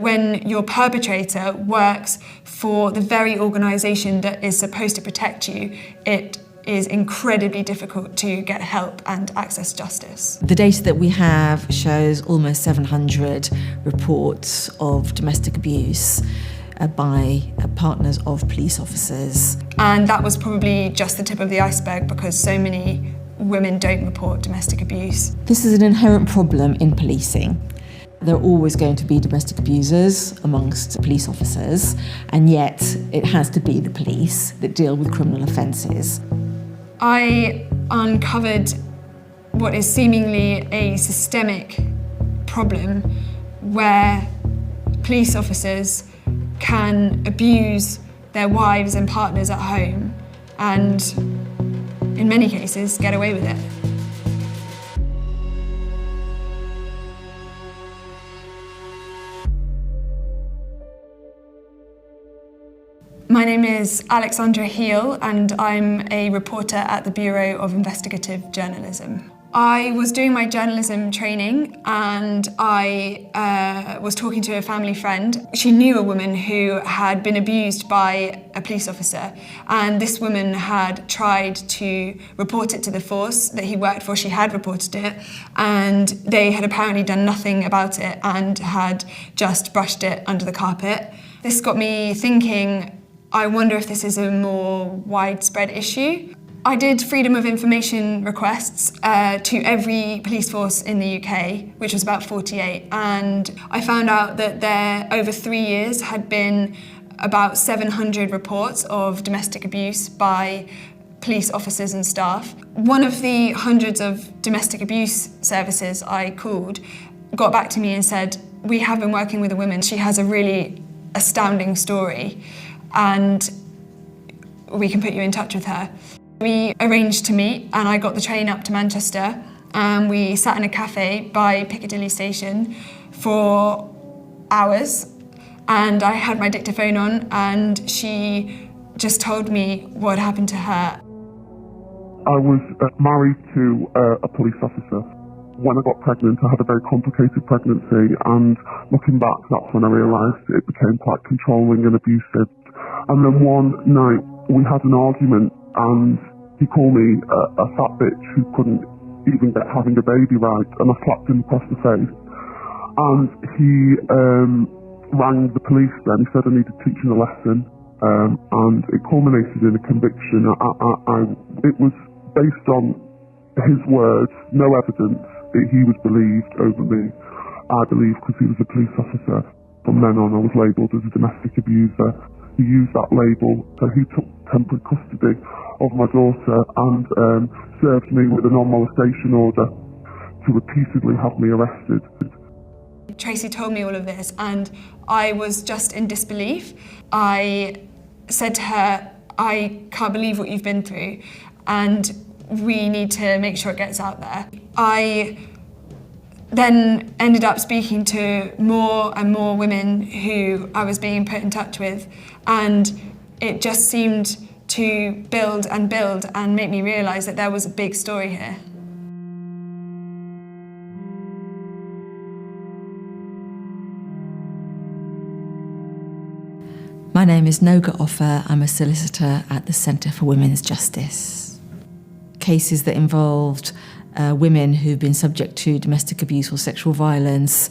When your perpetrator works for the very organisation that is supposed to protect you, it is incredibly difficult to get help and access justice. The data that we have shows almost 700 reports of domestic abuse by partners of police officers. And that was probably just the tip of the iceberg because so many women don't report domestic abuse. This is an inherent problem in policing. There are always going to be domestic abusers amongst police officers, and yet it has to be the police that deal with criminal offences. I uncovered what is seemingly a systemic problem where police officers can abuse their wives and partners at home and, in many cases, get away with it. My name is Alexandra Heel and I'm a reporter at the Bureau of Investigative Journalism. I was doing my journalism training and I was talking to a family friend. She knew a woman who had been abused by a police officer, and this woman had tried to report it to the force that he worked for. She had reported it and they had apparently done nothing about it and had just brushed it under the carpet. This got me thinking, I wonder if this is a more widespread issue. I did freedom of information requests to every police force in the UK, which was about 48, and I found out that there, over 3 years, had been about 700 reports of domestic abuse by police officers and staff. One of the hundreds of domestic abuse services I called got back to me and said, "We have been working with a woman. She has a really astounding story, and we can put you in touch with her." We arranged to meet and I got the train up to Manchester and we sat in a cafe by Piccadilly Station for hours, and I had my dictaphone on and she just told me what happened to her. I was married to a police officer. When I got pregnant, I had a very complicated pregnancy, and looking back, that's when I realised it became quite controlling and abusive. And then one night we had an argument and he called me a fat bitch who couldn't even get having a baby right, and I slapped him across the face. And he rang the police then. He said I needed teaching a lesson, and it culminated in a conviction. It was based on his words, no evidence. He was believed over me, I believe, because he was a police officer. From then on, I was labelled as a domestic abuser. He used that label, so he took temporary custody of my daughter and served me with a non-molestation order to repeatedly have me arrested. Tracy told me all of this and I was just in disbelief. I said to her, "I can't believe what you've been through and we need to make sure it gets out there." I then ended up speaking to more and more women who I was being put in touch with, and it just seemed to build and make me realise that there was a big story here. My name is Noga Offer. I'm a solicitor at the Centre for Women's Justice. Cases that involved women who've been subject to domestic abuse or sexual violence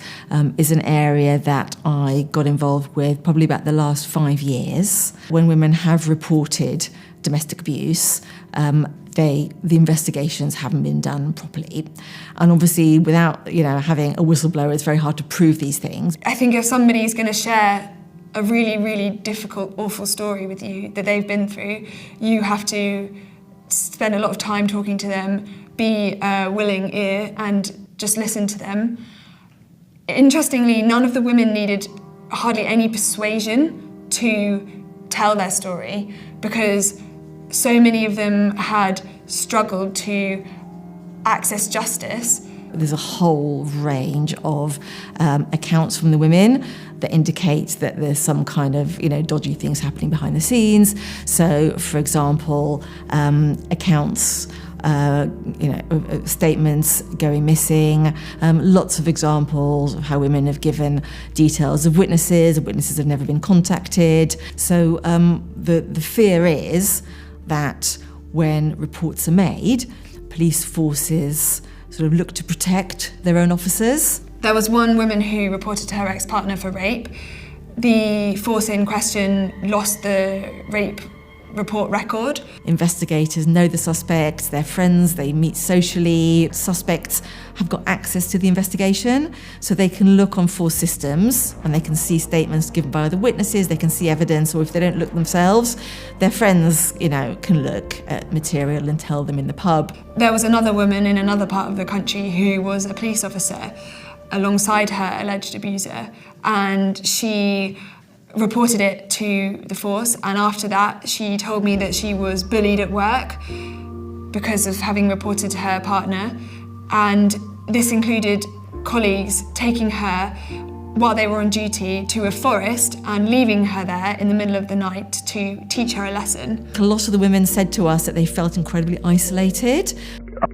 is an area that I got involved with probably about the last 5 years. When women have reported domestic abuse, the investigations haven't been done properly. And obviously without having a whistleblower, it's very hard to prove these things. I think if somebody's going to share a really, really difficult, awful story with you that they've been through, you have to spend a lot of time talking to them, be a willing ear and just listen to them. Interestingly, none of the women needed hardly any persuasion to tell their story because so many of them had struggled to access justice. There's a whole range of accounts from the women that indicates that there's some kind of dodgy things happening behind the scenes. So, for example, accounts statements going missing, lots of examples of how women have given details of witnesses have never been contacted. So the fear is that when reports are made, police forces sort of look to protect their own officers. There was one woman who reported her ex-partner for rape. The force in question lost the rape report record. Investigators know the suspects, they're friends, they meet socially. Suspects have got access to the investigation, so they can look on force systems and they can see statements given by other witnesses, they can see evidence, or if they don't look themselves, their friends, can look at material and tell them in the pub. There was another woman in another part of the country who was a police officer alongside her alleged abuser, and she reported it to the force, and after that she told me that she was bullied at work because of having reported to her partner, and this included colleagues taking her while they were on duty to a forest and leaving her there in the middle of the night to teach her a lesson. A lot of the women said to us that they felt incredibly isolated.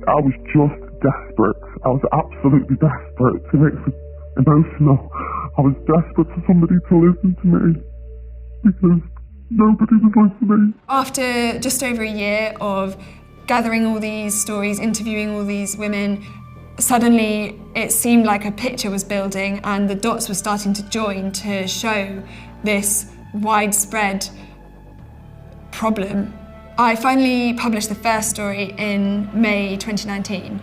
I was just desperate. I was absolutely desperate to make it emotional. I was desperate for somebody to listen to me because nobody was listening. After just over a year of gathering all these stories, interviewing all these women, suddenly it seemed like a picture was building and the dots were starting to join to show this widespread problem. I finally published the first story in May 2019.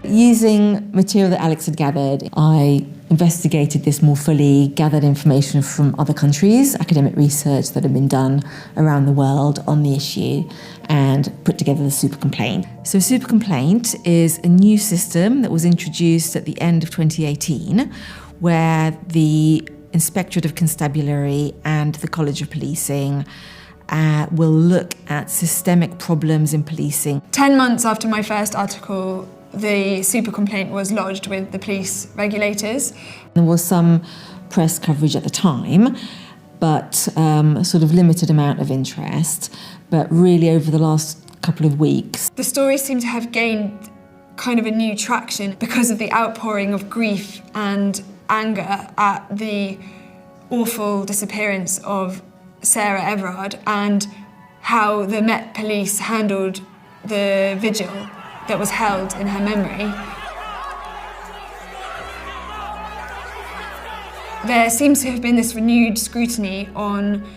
Using material that Alex had gathered, I investigated this more fully, gathered information from other countries, academic research that had been done around the world on the issue, and put together the Super Complaint. So Super Complaint is a new system that was introduced at the end of 2018, where the Inspectorate of Constabulary and the College of Policing will look at systemic problems in policing. 10 months after my first article, the Super Complaint was lodged with the police regulators. There was some press coverage at the time, but sort of limited amount of interest. But really over the last couple of weeks, the story seemed to have gained kind of a new traction because of the outpouring of grief and anger at the awful disappearance of Sarah Everard and how the Met Police handled the vigil that was held in her memory. There seems to have been this renewed scrutiny on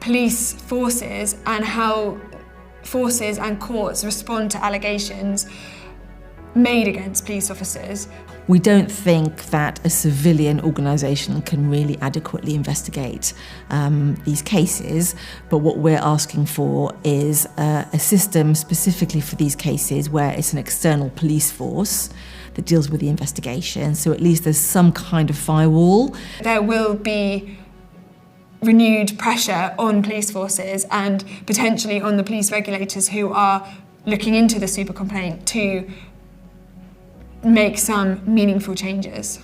police forces and how forces and courts respond to allegations made against police officers. We don't think that a civilian organisation can really adequately investigate these cases, but what we're asking for is a system specifically for these cases where it's an external police force that deals with the investigation, so at least there's some kind of firewall. There will be renewed pressure on police forces and potentially on the police regulators who are looking into the Super Complaint to make some meaningful changes.